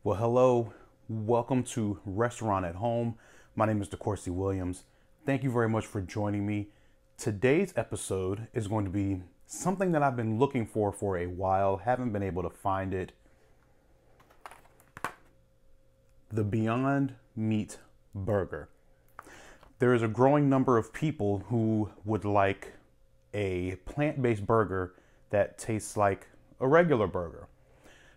Well, hello, welcome to Restaurant at Home. My name is DeCourcy Williams. Thank you very much for joining me. Today's episode is going to be something that I've been looking for a while, haven't been able to find it. The Beyond Meat Burger. There is a growing number of people who would like a plant-based burger that tastes like a regular burger.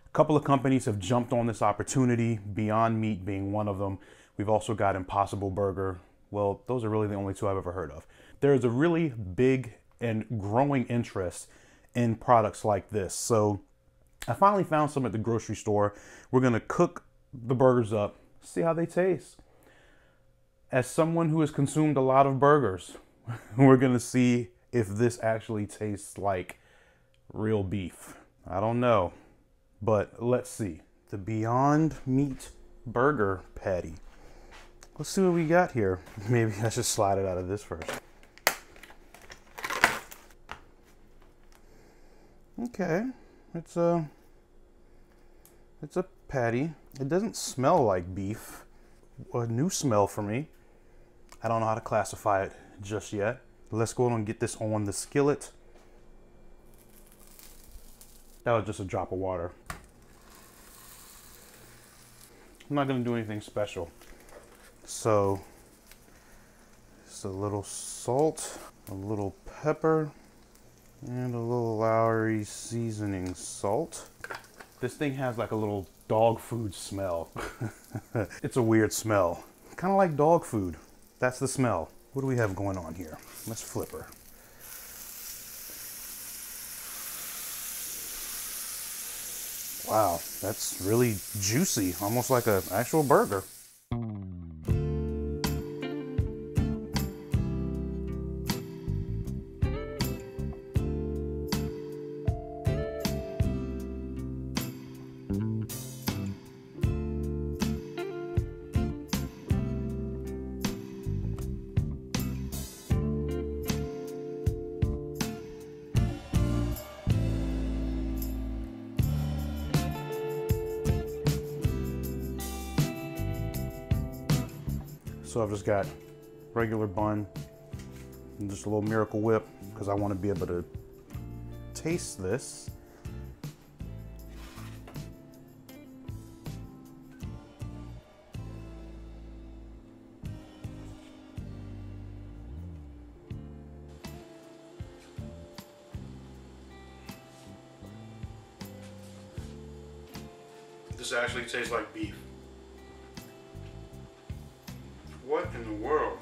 A couple of companies have jumped on this opportunity, Beyond Meat being one of them. We've also got Impossible Burger. Well, those are really the only two I've ever heard of. There is a really big and growing interest in products like this. So I finally found some at the grocery store. We're gonna cook the burgers up, see how they taste. As someone who has consumed a lot of burgers, we're gonna see if this actually tastes like real beef. I don't know. But let's see. The Beyond Meat Burger Patty. Let's see what we got here. Maybe I should slide it out of this first. Okay. It's a patty. It doesn't smell like beef. A new smell for me. I don't know how to classify it just yet. Let's go and get this on the skillet. That was just a drop of water. I'm not gonna do anything special. So, just a little salt, a little pepper, and a little Lowry seasoning salt. This thing has like a little dog food smell. It's a weird smell. Kind of like dog food. That's the smell. What do we have going on here? Let's flip her. Wow, that's really juicy, almost like an actual burger. So I've just got regular bun and just a little Miracle Whip because I want to be able to taste this. This actually tastes like beef. What in the world?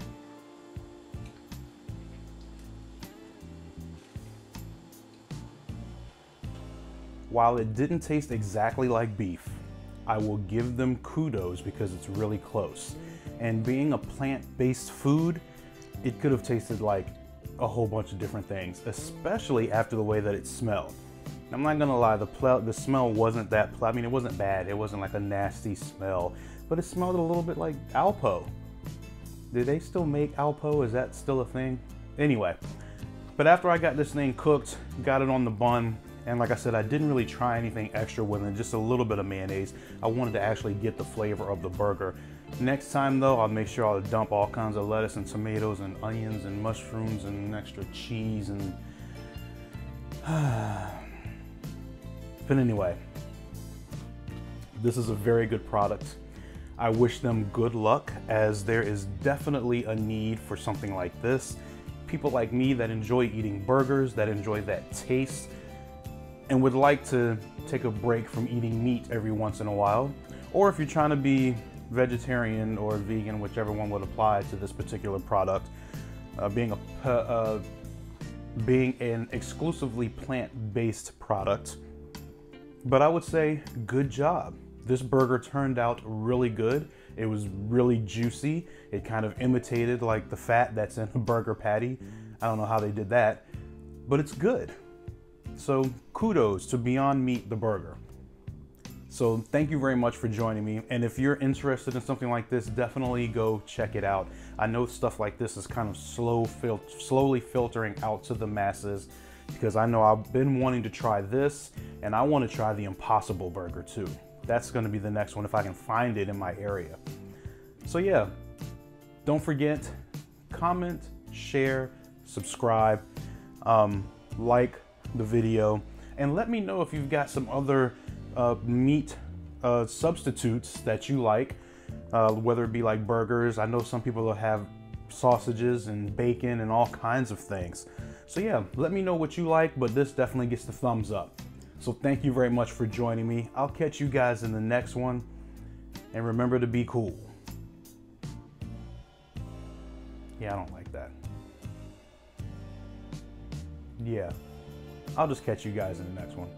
While it didn't taste exactly like beef, I will give them kudos because it's really close. And being a plant-based food, it could have tasted like a whole bunch of different things, especially after the way that it smelled. I'm not gonna lie, the smell wasn't that, I mean, it wasn't bad. It wasn't like a nasty smell, but it smelled a little bit like Alpo. Do they still make Alpo? Is that still a thing? Anyway, but after I got this thing cooked, got it on the bun, and like I said, I didn't really try anything extra with it, just a little bit of mayonnaise. I wanted to actually get the flavor of the burger. Next time though, I'll make sure I'll dump all kinds of lettuce and tomatoes and onions and mushrooms and extra cheese and... But anyway, this is a very good product. I wish them good luck, as there is definitely a need for something like this. People like me that enjoy eating burgers, that enjoy that taste, and would like to take a break from eating meat every once in a while. Or if you're trying to be vegetarian or vegan, whichever one would apply to this particular product, being an exclusively plant-based product. But I would say, good job. This burger turned out really good. It was really juicy. It kind of imitated like the fat that's in a burger patty. I don't know how they did that, but it's good. So kudos to Beyond Meat, the burger. So thank you very much for joining me. And if you're interested in something like this, definitely go check it out. I know stuff like this is kind of slowly filtering out to the masses, because I know I've been wanting to try this, and I want to try the Impossible Burger too. That's going to be the next one if I can find it in my area. So yeah, don't forget, comment, share, subscribe, like the video, and let me know if you've got some other meat substitutes that you like, whether it be like burgers. I know some people have sausages and bacon and all kinds of things. So yeah, let me know what you like, but this definitely gets the thumbs up. So thank you very much for joining me. I'll catch you guys in the next one, and remember to be cool. Yeah, I don't like that. Yeah, I'll just catch you guys in the next one.